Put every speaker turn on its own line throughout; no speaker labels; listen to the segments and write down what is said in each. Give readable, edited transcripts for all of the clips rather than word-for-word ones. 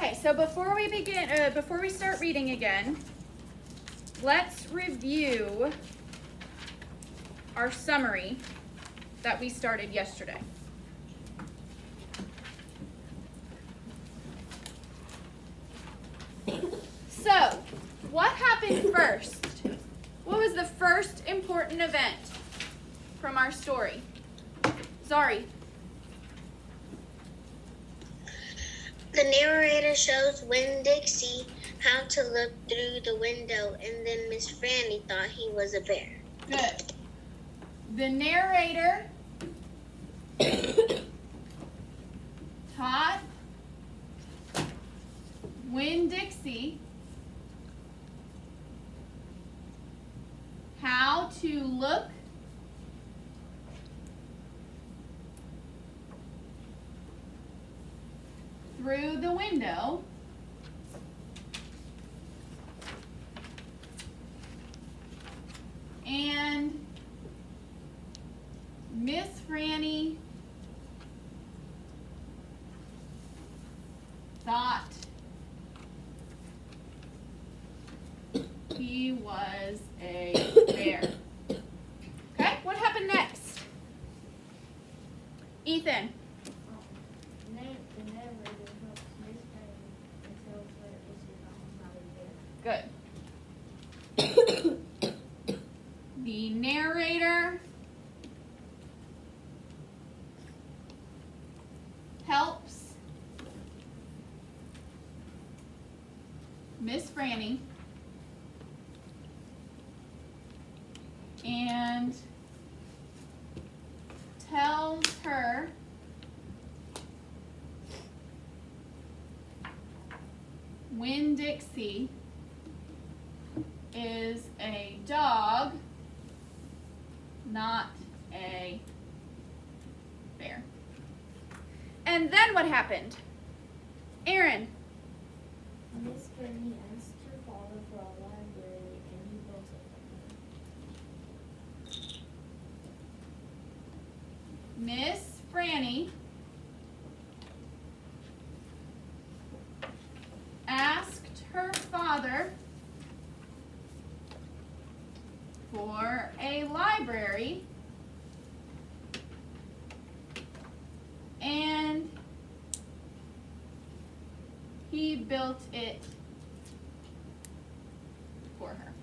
Okay, so before we start reading again, let's review our summary that we started yesterday. So, what happened first? What was the first important event from our story? Zari.
The narrator shows Winn-Dixie how to look through the window, and then Miss Franny thought he was a bear.
Good. The narrator taught Winn-Dixie how to look through the window and Miss Franny thought he was a bear. Okay, what happened next? Ethan. Good. The narrator helps Miss Franny and tells her Winn-Dixie is a dog, not a bear. And then what happened? Aaron.
Miss Franny asked her father for a library and he built it for her.
Miss Franny asked her father for a library and he built it for her.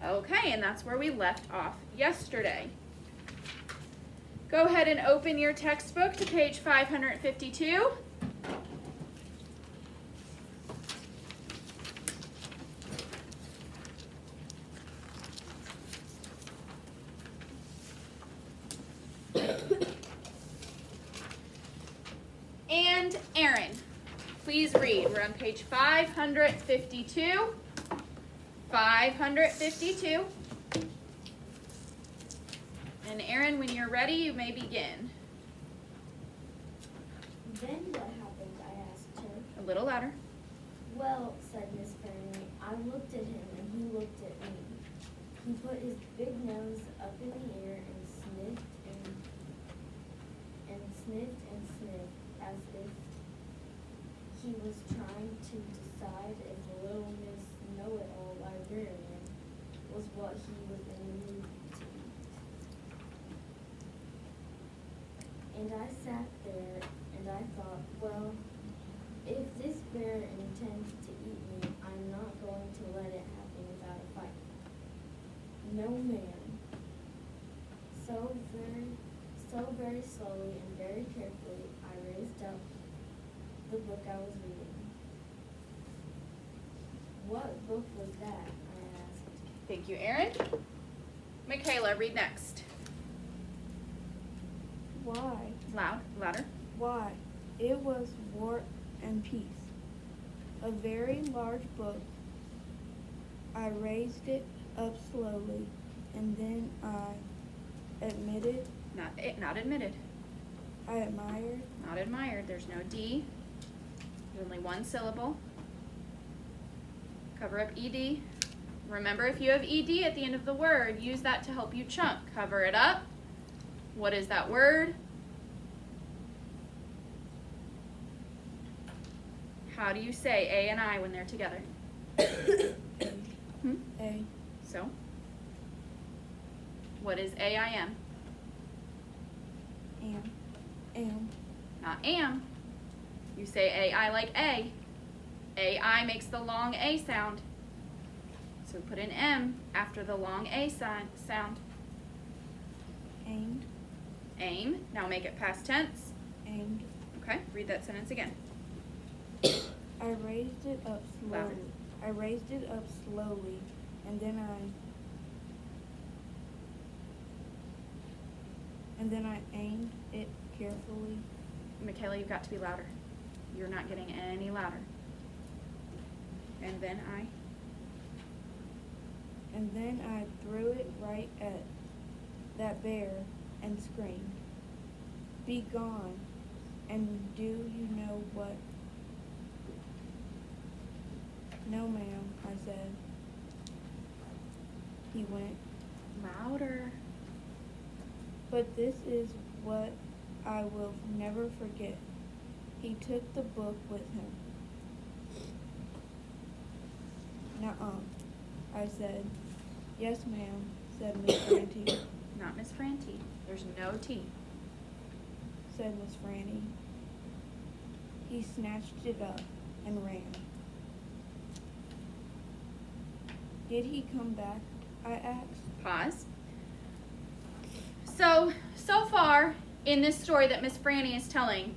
Okay, and that's where we left off yesterday. Go ahead and open your textbook to page 552. And Aaron, please read. We're on page 552. 552. And Aaron, when you're ready, you may begin.
Then what happened, I asked her.
A little louder.
Well, said Miss Franny, I looked at him and he looked at me. He put his big nose up in the air and sniffed and sniffed as if he was trying to decide if little Miss Know-It-all librarian was what he was in the mood to eat. And I sat there and I thought, well, if this bear intends to eat me, I'm not going to let it happen without a fight. No, ma'am. So very slowly and very carefully, I raised up the book I was reading. What book was that? I asked.
Thank you, Aaron. Michaela, read next.
Why?
Louder.
Why? It was War and Peace. A very large book. I raised it up slowly, and then I admitted.
Not admitted.
I admired.
Not admired. There's no D. There's only one syllable. Cover up ED. Remember, if you have ED at the end of the word, use that to help you chunk. Cover it up. What is that word? How do you say A and I when they're together?
A.
So, what is A-I-M?
Am.
Not am. You say A-I like A. A-I makes the long A sound. So put an M after the long A sound.
Aimed.
Aim. Now make it past tense.
Aimed.
Okay, read that sentence again.
I raised it up slowly.
Louder.
I raised it up slowly, and then I aimed it carefully.
Michaela, you've got to be louder. You're not getting any louder. And then
I threw it right at that bear and screamed, "Be gone!" And do you know what? "No, ma'am," I said. He went,
louder.
"But this is what I will never forget." He took the book with him. "Nuh-uh," I said. "Yes, ma'am," said Miss Franty.
Not Miss Franty. There's no T.
Said Miss Franny. He snatched it up and ran. "Did he come back?" I asked.
Pause. So far in this story that Miss Franny is telling,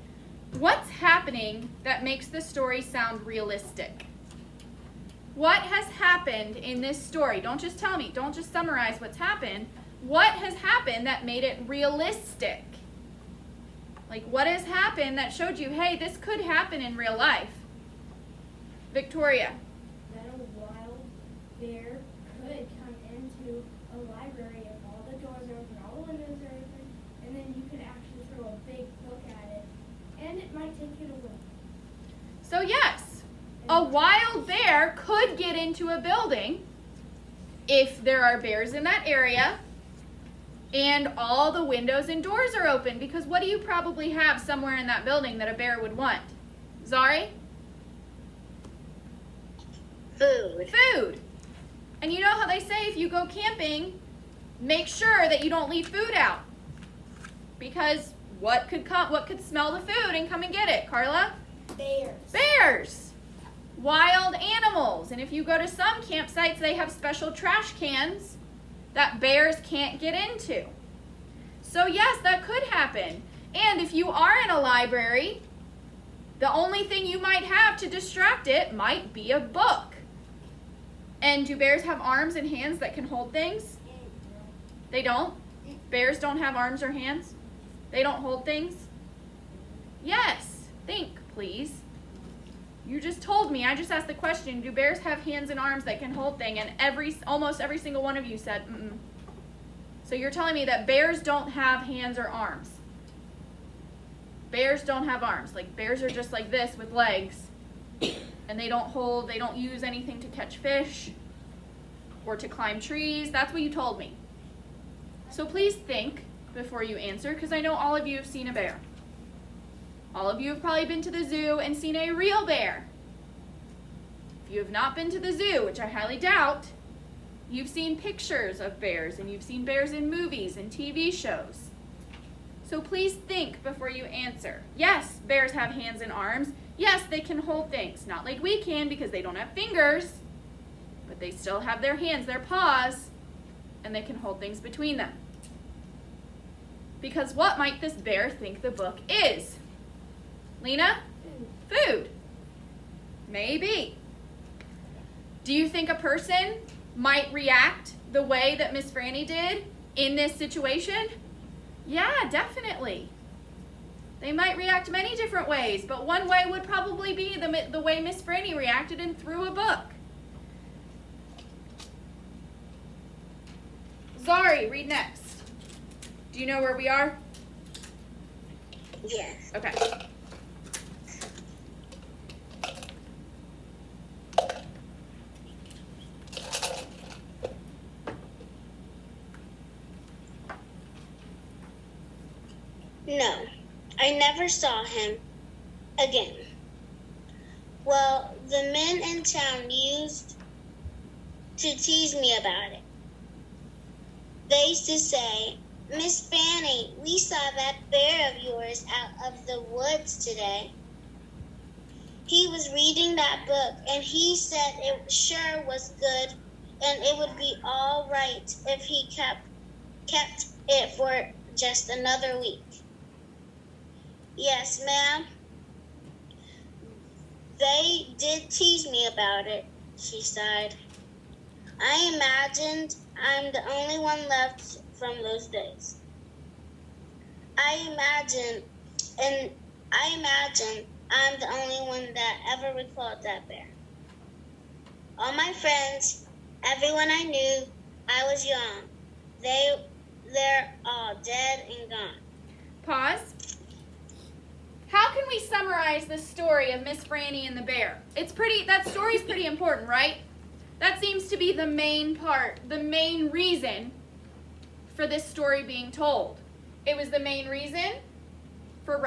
what's happening that makes the story sound realistic? What has happened in this story? Don't just tell me. Don't just summarize what's happened. What has happened that made it realistic? Like, what has happened that showed you, hey, this could happen in real life? Victoria.
That a wild bear could come into a library if all the doors are open, all the windows are open, and then you could actually throw a big book at it, and it might take it away.
So yes, a wild bear could get into a building if there are bears in that area and all the windows and doors are open, because what do you probably have somewhere in that building that a bear would want? Zari?
Food.
Food. And you know how they say if you go camping, make sure that you don't leave food out. Because what could smell the food and come and get it, Carla?
Bears.
Bears. Wild animals. And if you go to some campsites, they have special trash cans that bears can't get into. So yes, that could happen. And if you are in a library, the only thing you might have to distract it might be a book. And do bears have arms and hands that can hold things? They don't? Bears don't have arms or hands? They don't hold things? Yes. Think, please. You just told me, I just asked the question, do bears have hands and arms that can hold things? And almost every single one of you said, mm-mm. So you're telling me that bears don't have hands or arms. Bears don't have arms. Like, bears are just like this with legs. And they don't use anything to catch fish or to climb trees. That's what you told me. So please think before you answer, because I know all of you have seen a bear. All of you have probably been to the zoo and seen a real bear. If you have not been to the zoo, which I highly doubt, you've seen pictures of bears, and you've seen bears in movies and TV shows. So please think before you answer. Yes, bears have hands and arms. Yes, they can hold things. Not like we can because they don't have fingers, but they still have their hands, their paws, and they can hold things between them. Because what might this bear think the book is? Lena? Food. Maybe. Do you think a person might react the way that Miss Franny did in this situation? Yeah, definitely. They might react many different ways, but one way would probably be the way Miss Franny reacted and threw a book. Zari, read next. Do you know where we are?
Yes.
Okay.
No, I never saw him again. Well, the men in town used to tease me about it. They used to say, Miss Fanny, we saw that bear of yours out of the woods today. He was reading that book, and he said it sure was good, and it would be all right if he kept it for just another week. Yes, ma'am. They did tease me about it, she sighed. I imagined I'm the only one left from those days. I imagine I'm the only one that ever recalled that bear. All my friends, everyone I knew, I was young. They're all dead and gone.
Pause. How can we summarize the story of Miss Franny and the bear? That story's pretty important, right? That seems to be the main part, the main reason for this story being told. It was the main reason for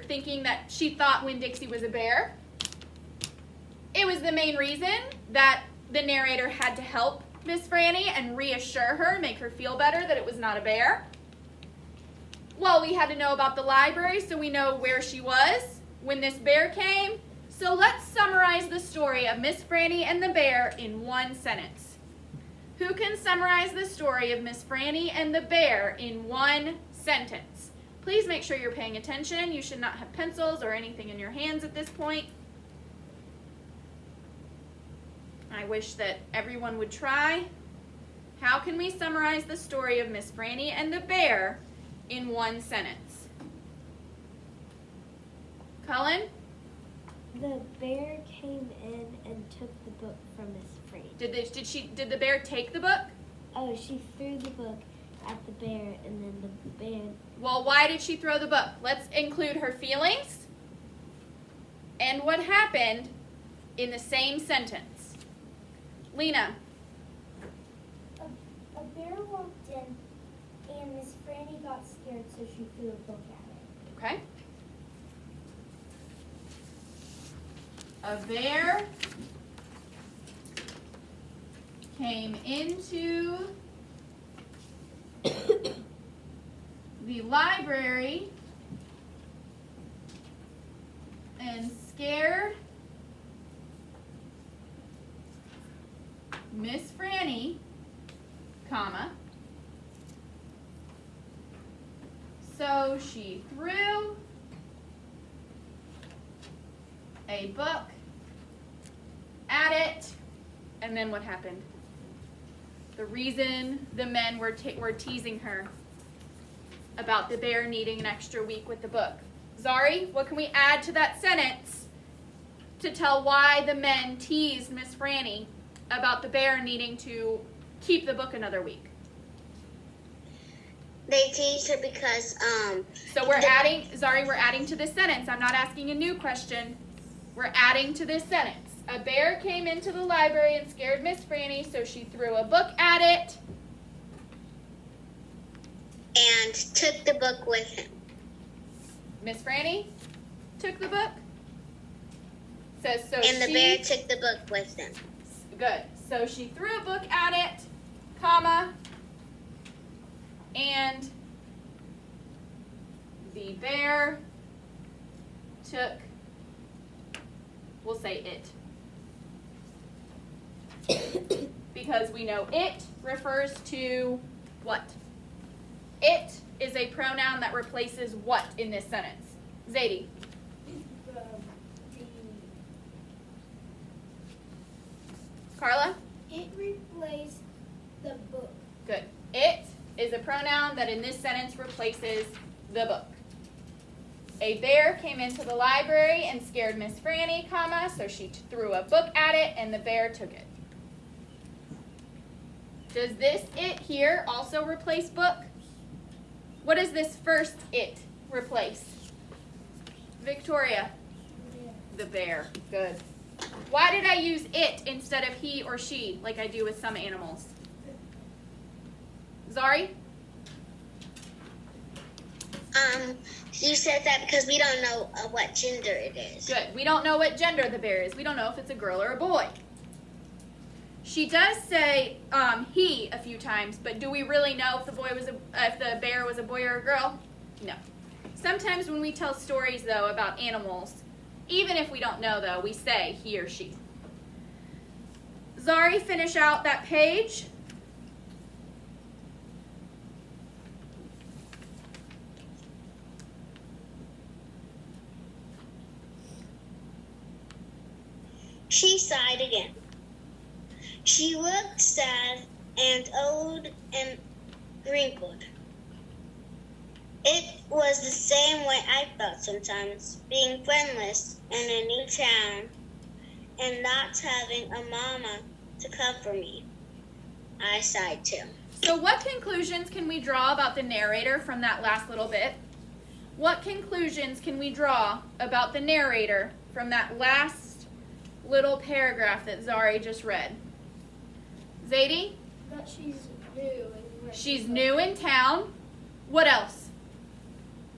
thinking that she thought Winn-Dixie was a bear. It was the main reason that the narrator had to help Miss Franny and reassure her, make her feel better that it was not a bear. Well, we had to know about the library so we know where she was when this bear came. So let's summarize the story of Miss Franny and the bear in one sentence. Who can summarize the story of Miss Franny and the bear in one sentence? Please make sure you're paying attention. You should not have pencils or anything in your hands at this point. I wish that everyone would try. How can we summarize the story of Miss Franny and the bear in one sentence? Cullen?
The bear came in and took the book from Miss Franny.
Did the bear take the book?
Oh, she threw the book at the bear, and then the bear...
Well, why did she throw the book? Let's include her feelings and what happened in the same sentence. Lena.
A bear walked in, and Miss Franny got scared, so she threw a book at it.
Okay. A bear came into the library and scared Miss Franny, comma, so she threw a book at it, and then what happened? The reason the men were teasing her about the bear needing an extra week with the book. Zari, what can we add to that sentence to tell why the men teased Miss Franny about the bear needing to keep the book another week?
They teased her because
So we're adding to this sentence. I'm not asking a new question. We're adding to this sentence. A bear came into the library and scared Miss Franny, so she threw a book at it.
and took the book with him.
Miss Franny took the book? Says so
And the bear took the book with him.
Good. So she threw a book at it, comma, and the bear took, we'll say it. Because we know it refers to what? It is a pronoun that replaces what in this sentence? Zadie. Carla?
It replaced the book.
Good. It is a pronoun that in this sentence replaces the book. A bear came into the library and scared Miss Franny, comma, so she threw a book at it and the bear took it. Does this it here also replace book? What does this first it replace? Victoria? The bear. Good. Why did I use it instead of he or she like I do with some animals? Zari?
You said that because we don't know what gender it is.
Good. We don't know what gender the bear is. We don't know if it's a girl or a boy. She does say he a few times, but do we really know if the bear was a boy or a girl? No. Sometimes when we tell stories, though, about animals, even if we don't know, though, we say he or she. Zari, finish out that page.
She sighed again. She looked sad and old and wrinkled. It was the same way I felt sometimes, being friendless in a new town and not having a mama to comfort me. I sighed too.
So what conclusions can we draw about the narrator from that last little bit? What conclusions can we draw about the narrator from that last little paragraph that Zari just read? Zadie?
That she's new.
She's new in town. What else?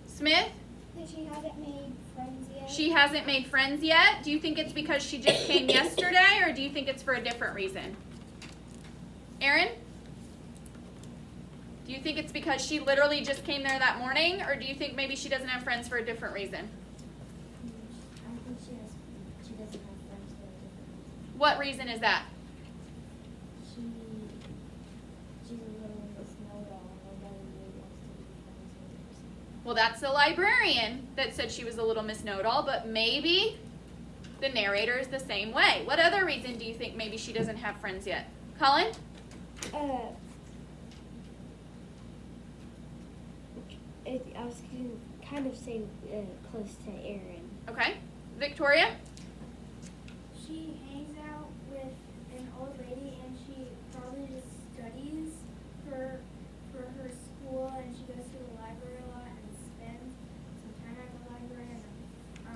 Smith?
That she hasn't made friends yet.
She hasn't made friends yet. Do you think it's because she just came yesterday, or do you think it's for a different reason? Aaron? Do you think it's because she literally just came there that morning, or do you think maybe she doesn't have friends for a different reason?
I think she doesn't have friends for a different reason.
What reason is that?
She's a little Miss Know-it-all. Nobody really wants to be friends with her.
Well, that's the librarian that said she was a little Miss Know-it-all, but maybe the narrator is the same way. What other reason do you think maybe she doesn't have friends yet? Colin?
I was going to kind of say close to Aaron.
Okay. Victoria?
She hangs out with an old lady, and she probably just studies for her school, and she goes to the library a lot and spends some time at the library.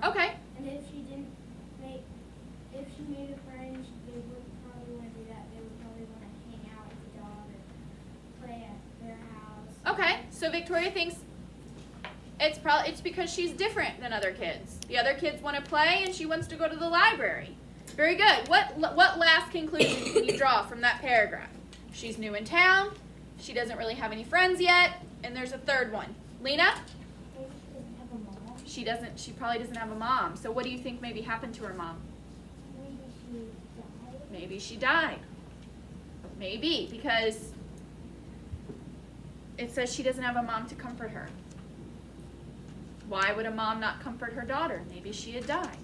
Okay.
And if she made a friend, they wouldn't probably want to do that. They would probably want to hang out with the dog or play at their house.
Okay. So Victoria thinks it's because she's different than other kids. The other kids want to play, and she wants to go to the library. Very good. What last conclusion can you draw from that paragraph? She's new in town. She doesn't really have any friends yet. And there's a third one. Lena?
Maybe she doesn't have a mom.
She probably doesn't have a mom. So what do you think maybe happened to her mom?
Maybe she died.
Maybe, because it says she doesn't have a mom to comfort her. Why would a mom not comfort her daughter? Maybe she had died.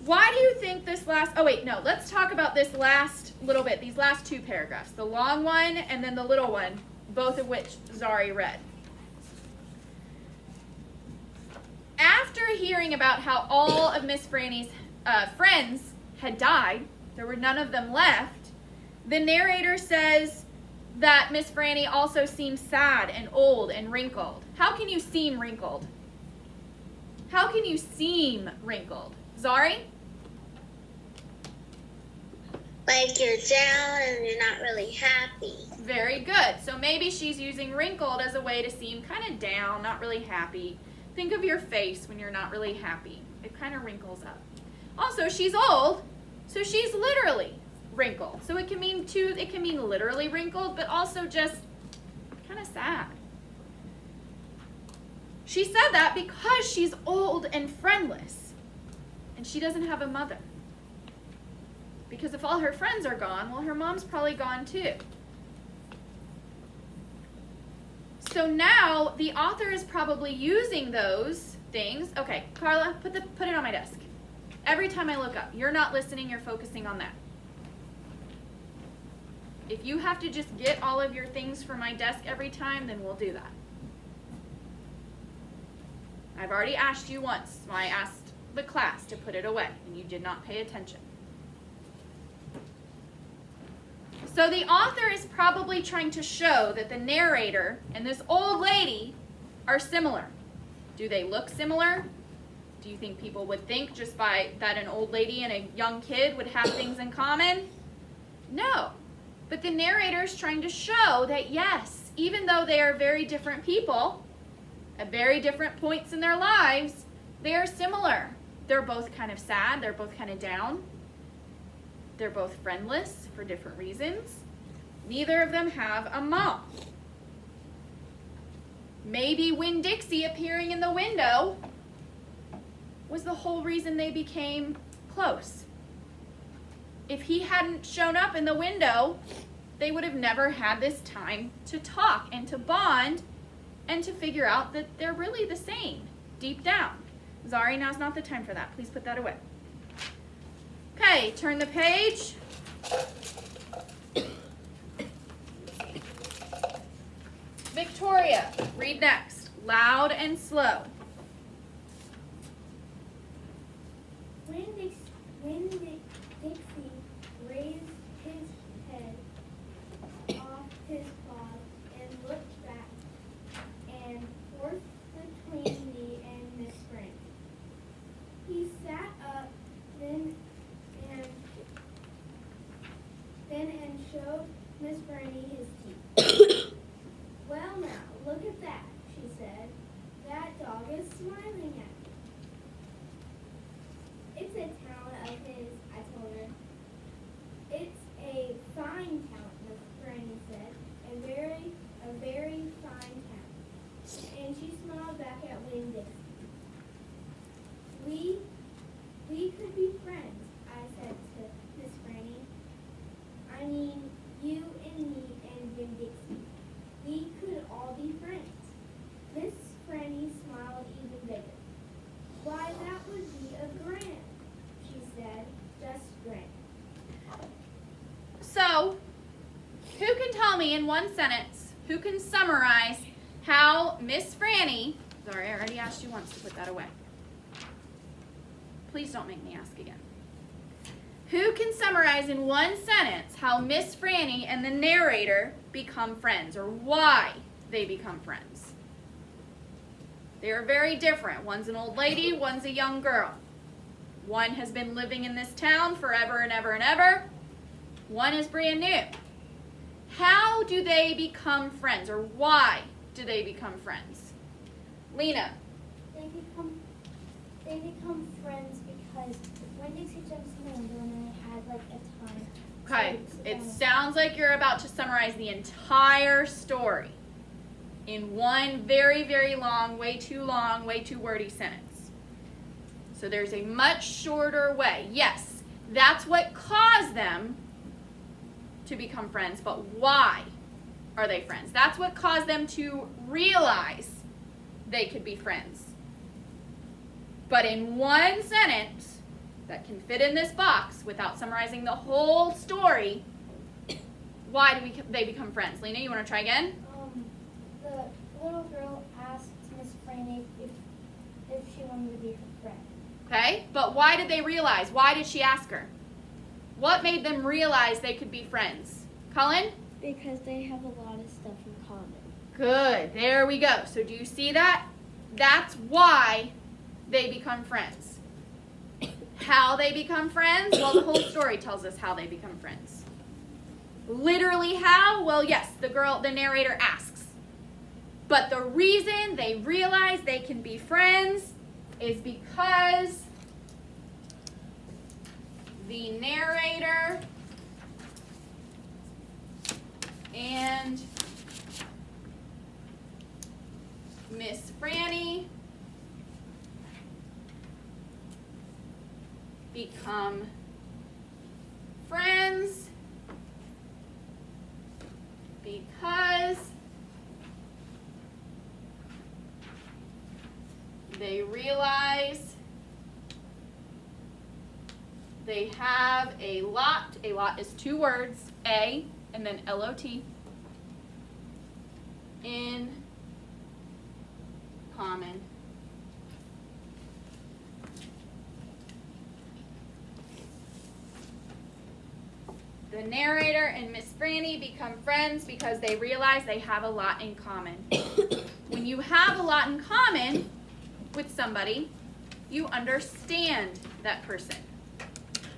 Why do you think let's talk about this last little bit, these last two paragraphs, the long one and then the little one, both of which Zari read. After hearing about how all of Miss Franny's friends had died, there were none of them left, the narrator says that Miss Franny also seemed sad and old and wrinkled. How can you seem wrinkled? How can you seem wrinkled? Zari?
Like you're down and you're not really happy.
Very good. So maybe she's using wrinkled as a way to seem kind of down, not really happy. Think of your face when you're not really happy. It kind of wrinkles up. Also, she's old, so she's literally wrinkled. So it can mean literally wrinkled, but also just kind of sad. She said that because she's old and friendless, and she doesn't have a mother. Because if all her friends are gone, well, her mom's probably gone too. So now the author is probably using those things. Okay, Carla, put it on my desk. Every time I look up, you're not listening, you're focusing on that. If you have to just get all of your things from my desk every time, then we'll do that. I've already asked you once, so I asked the class to put it away, and you did not pay attention. So the author is probably trying to show that the narrator and this old lady are similar. Do they look similar? Do you think people would think just by that an old lady and a young kid would have things in common? No. But the narrator is trying to show that yes, even though they are very different people, at very different points in their lives, they are similar. They're both kind of sad. They're both kind of down. They're both friendless for different reasons. Neither of them have a mom. Maybe Winn-Dixie appearing in the window was the whole reason they became close. If he hadn't shown up in the window, they would have never had this time to talk and to bond and to figure out that they're really the same deep down. Zari, now's not the time for that. Please put that away. Okay, turn the page. Victoria, read next. Loud and slow.
Winn-Dixie raised his head off his paws and looked back and forth between me and Miss Franny. He sat up then and showed Miss Franny his teeth. Well now, look at that, she said. That dog is smiling at me. It's a talent of his, I told her. It's a fine talent, Miss Franny said. A very fine talent. And she smiled back at Winn-Dixie. We could be friends, I said to Miss Franny. I mean, you and me and Winn-Dixie. We could all be friends. Miss Franny smiled even bigger. Why, that would be a grand, she said, just grand.
So, who can tell me in one sentence, who can summarize how Miss Franny, sorry, I already asked you once to put that away. Please don't make me ask again. Who can summarize in one sentence how Miss Franny and the narrator become friends, or why they become friends? They are very different. One's an old lady, one's a young girl. One has been living in this town forever and ever and ever. One is brand new. How do they become friends, or why do they become friends? Lena.
They become friends because Winn-Dixie jumps in the window and they had like a time.
Okay, it sounds like you're about to summarize the entire story in one very, very long, way too wordy sentence. So there's a much shorter way. Yes, that's what caused them to become friends, but why are they friends? That's what caused them to realize they could be friends. But in one sentence that can fit in this box without summarizing the whole story, why do they become friends? Lena, you want to try again?
The little girl asked Miss Franny if she wanted to be her friend.
Okay, but why did they realize? Why did she ask her? What made them realize they could be friends? Colin?
Because they have a lot of stuff in common.
Good, there we go. So do you see that? That's why they become friends. How they become friends? Well, the whole story tells us how they become friends. Literally how? Well, yes, the narrator asks. But the reason they realize they can be friends is because the narrator and Miss Franny become friends because they realize they have a lot is two words, A and then L-O-T, in common. The narrator and Miss Franny become friends because they realize they have a lot in common. When you have a lot in common with somebody, you understand that person.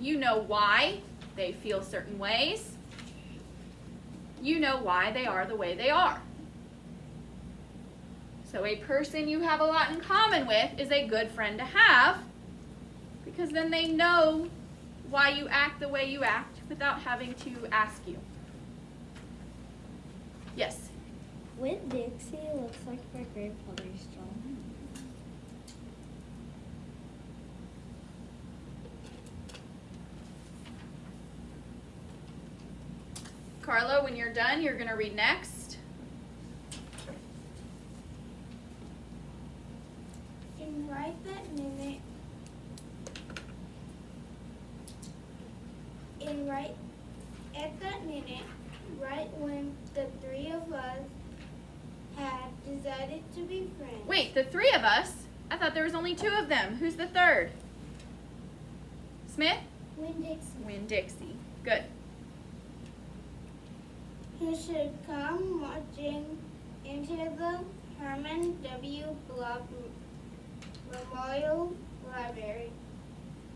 You know why they feel certain ways. You know why they are the way they are. So a person you have a lot in common with is a good friend to have, because then they know why you act the way you act without having to ask you. Yes?
Winn-Dixie looks like my grandfather's dog.
Carlo, when you're done, you're going to read next.
And right that minute, right when the three of us had decided to be friends.
Wait, the three of us? I thought there was only two of them. Who's the third? Smith?
Winn-Dixie.
Winn-Dixie. Good.
He should come marching into the Herman W. Block Memorial Library,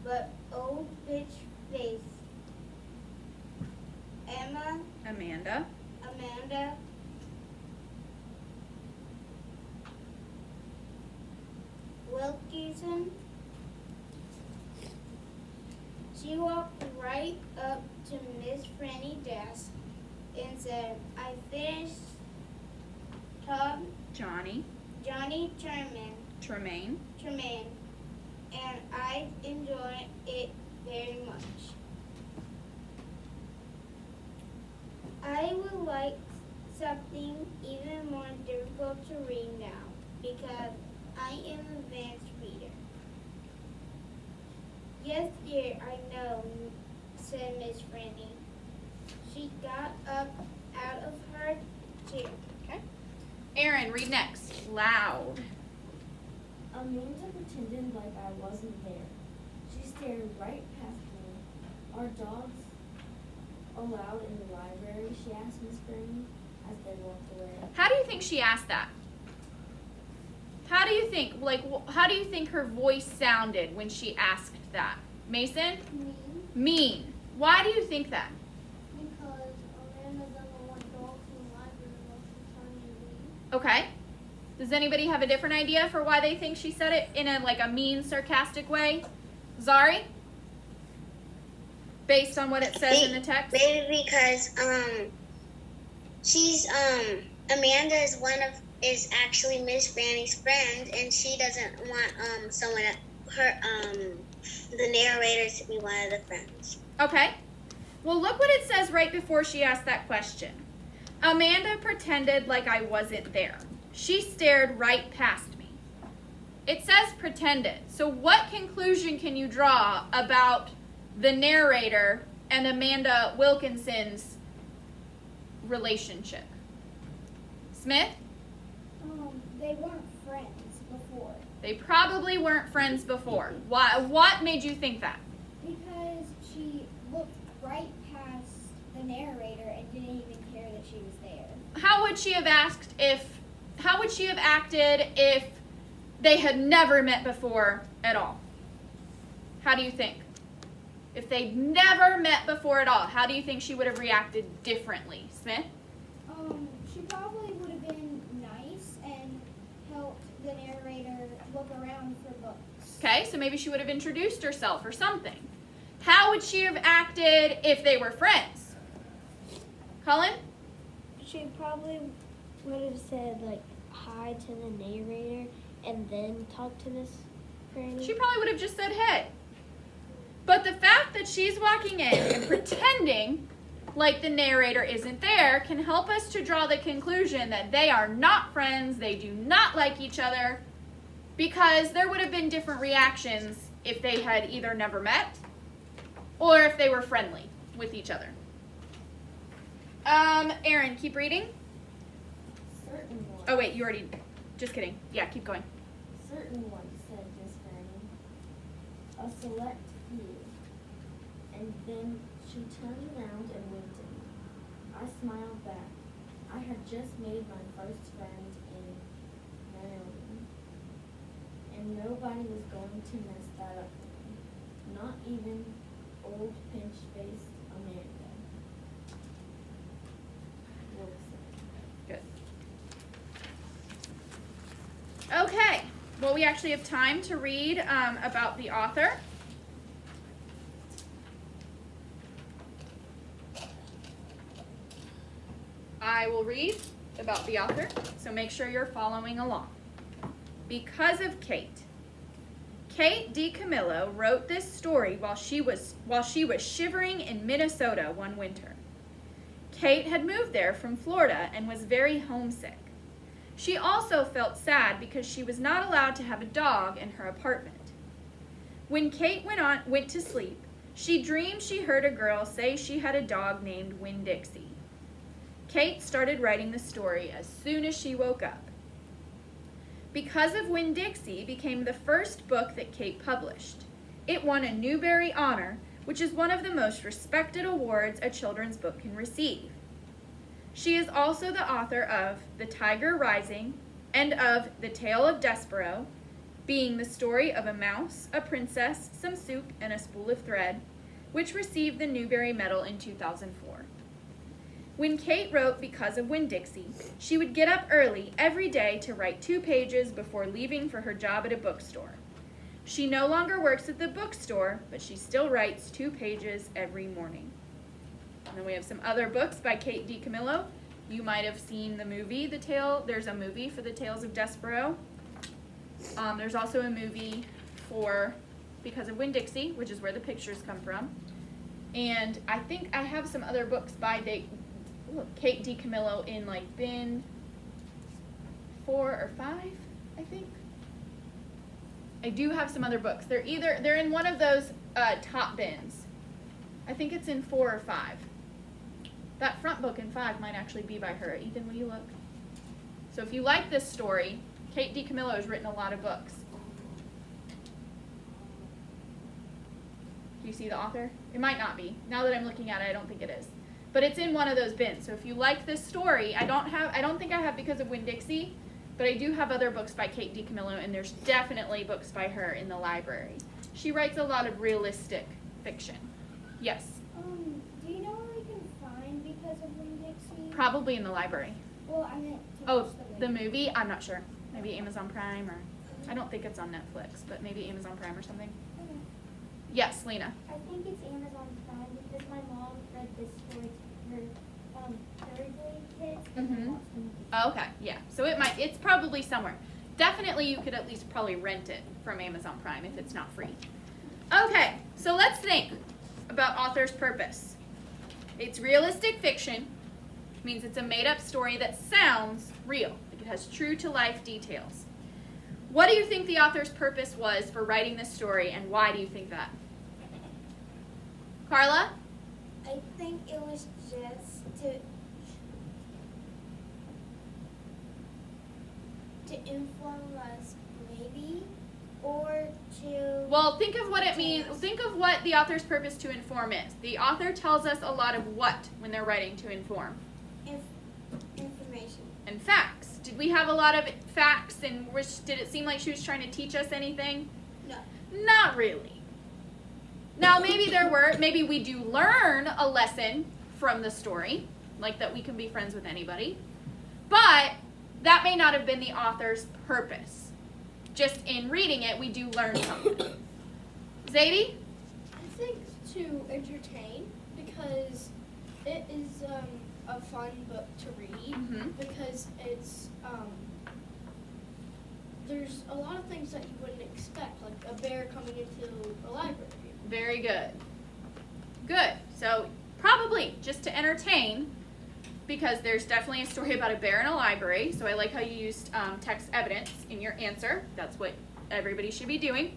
but old bitch face
Amanda.
Wilkinson. She walked right up to Miss Franny's desk and said, "I finished
Johnny.
Tremaine, and I enjoy it very much. I would like something even more difficult to read now, because I am an advanced reader." "Yes, dear, I know," said Miss Franny. She got up out of her chair.
Okay. Aaron, read next. Loud.
Amanda pretended like I wasn't there. She stared right past me. "Are dogs allowed in the library?" she asked Miss Gurney as they walked away.
How do you think she asked that? How do you think her voice sounded when she asked that? Mason? Mean. Why do you think that?
Because Amanda doesn't want dogs in the library while she's trying to read.
Okay. Does anybody have a different idea for why they think she said it in a mean, sarcastic way? Zari? Based on what it says in the text?
Maybe because she's Amanda is actually Miss Franny's friend, and she doesn't want the narrator to be one of the friends.
Okay. Well, look what it says right before she asked that question. Amanda pretended like I wasn't there. She stared right past me. It says pretended. So what conclusion can you draw about the narrator and Amanda Wilkinson's relationship? Smith?
They weren't friends before.
They probably weren't friends before. Why? What made you think that?
Because she looked right past the narrator and didn't even care that she was there.
How would she have acted if they had never met before at all? How do you think? If they'd never met before at all, how do you think she would have reacted differently? Smith?
She probably would have been nice and helped the narrator look around for books.
Okay, so maybe she would have introduced herself or something. How would she have acted if they were friends? Colin?
She probably would have said, like, hi to the narrator and then talk to Miss Franny.
She probably would have just said hey. But the fact that she's walking in and pretending like the narrator isn't there can help us to draw the conclusion that they are not friends, they do not like each other, because there would have been different reactions if they had either never met or if they were friendly with each other. Aaron, keep reading.
Certain ones.
Oh wait, you already, just kidding. Yeah, keep going.
Certain ones, said Miss Franny. A select few. And then she turned around and winked at me. I smiled back. I had just made my first friend in Maryland, and nobody was going to mess that up for me. Not even old pinch-faced Amanda Wilson.
Good. we actually have time to read about the author. I will read about the author, so make sure you're following along. Because of Kate. Kate DiCamillo wrote this story while she was shivering in Minnesota one winter. Kate had moved there from Florida and was very homesick. She also felt sad because she was not allowed to have a dog in her apartment. When Kate went to sleep, she dreamed she heard a girl say she had a dog named Winn-Dixie. Kate started writing the story as soon as she woke up. Because of Winn-Dixie became the first book that Kate published. It won a Newbery Honor, which is one of the most respected awards a children's book can receive. She is also the author of The Tiger Rising and of The Tale of Despero, being the story of a mouse, a princess, some soup, and a spool of thread, which received the Newbery Medal in 2004. When Kate wrote Because of Winn-Dixie, she would get up early every day to write 2 pages before leaving for her job at a bookstore. She no longer works at the bookstore, but she still writes 2 pages every morning. And then we have some other books by Kate DiCamillo. You might have seen the movie, There's a movie for The Tales of Despero. There's also a movie for Because of Winn-Dixie, which is where the pictures come from. And I think I have some other books by Kate DiCamillo in like bin 4 or 5, I think. I do have some other books. They're in one of those top bins. I think it's in 4 or 5. That front book in 5 might actually be by her. Ethan, will you look? So if you like this story, Kate DiCamillo has written a lot of books. Do you see the author? It might not be. Now that I'm looking at it, I don't think it is. But it's in one of those bins. So if you like this story, I don't think I have Because of Winn-Dixie, but I do have other books by Kate DiCamillo, and there's definitely books by her in the library. She writes a lot of realistic fiction. Yes?
Do you know where we can find Because of Winn-Dixie?
Probably in the library.
Well, I meant to
Oh,
watch
the movie? I'm not sure. Maybe Amazon Prime, or I don't think it's on Netflix, but maybe Amazon Prime or something.
Okay.
Yes, Lena.
I think it's Amazon Prime because my mom read this story to her third grade kids. And
Mhm.
I watched the movie.
Okay, yeah. So it's probably somewhere. Definitely you could at least probably rent it from Amazon Prime if it's not free. Okay, so let's think about author's purpose. It's realistic fiction, means it's a made-up story that sounds real. Like it has true-to-life details. What do you think the author's purpose was for writing this story, and why do you think that? Carla?
I think it was just to inform us, maybe, or to...
Well, think of what it means. Think of what the author's purpose to inform is. The author tells us a lot of what when they're writing to inform?
information.
And facts. Did we have a lot of facts, and did it seem like she was trying to teach us anything?
No.
Not really. Now, maybe we do learn a lesson from the story, like that we can be friends with anybody, but that may not have been the author's purpose. Just in reading it, we do learn something. Zadie?
I think to entertain, because it is a fun book to read,
Mhm.
because it's there's a lot of things that you wouldn't expect, like a bear coming into a library.
Very good. Good. So probably just to entertain, because there's definitely a story about a bear in a library. So I like how you used text evidence in your answer. That's what everybody should be doing.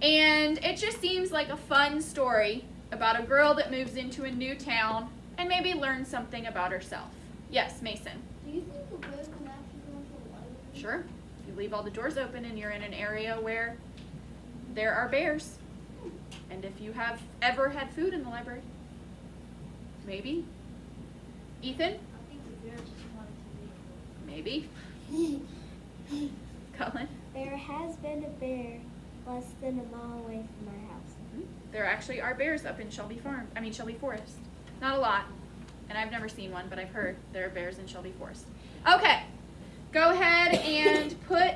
And it just seems like a fun story about a girl that moves into a new town and maybe learns something about herself. Yes, Mason.
Do you think a bear can actually go into a library?
Sure. If you leave all the doors open and you're in an area where there are bears. And if you have ever had food in the library. Maybe. Ethan?
I think the bear just wanted to
Maybe. Colin?
There has been a bear less than a mile away from my house.
There actually are bears up in Shelby Forest. Not a lot. And I've never seen one, but I've heard there are bears in Shelby Forest. Okay. Go ahead and put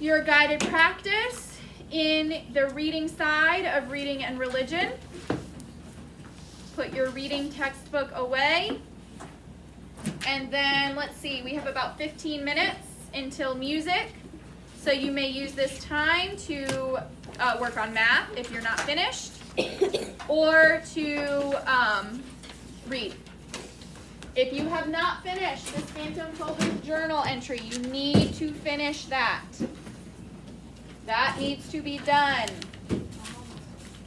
your guided practice in the reading side of Reading and Religion. Put your reading textbook away. And then, let's see, we have about 15 minutes until music. So you may use this time to work on math if you're not finished, or to read. If you have not finished this Phantom Folders journal entry, you need to finish that. That needs to be done.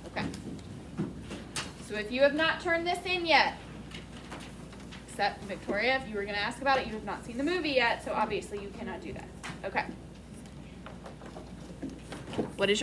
Okay. So if you have not turned this in yet, except Victoria, if you were going to ask about it, you have not seen the movie yet, so obviously you cannot do that. Okay. What is your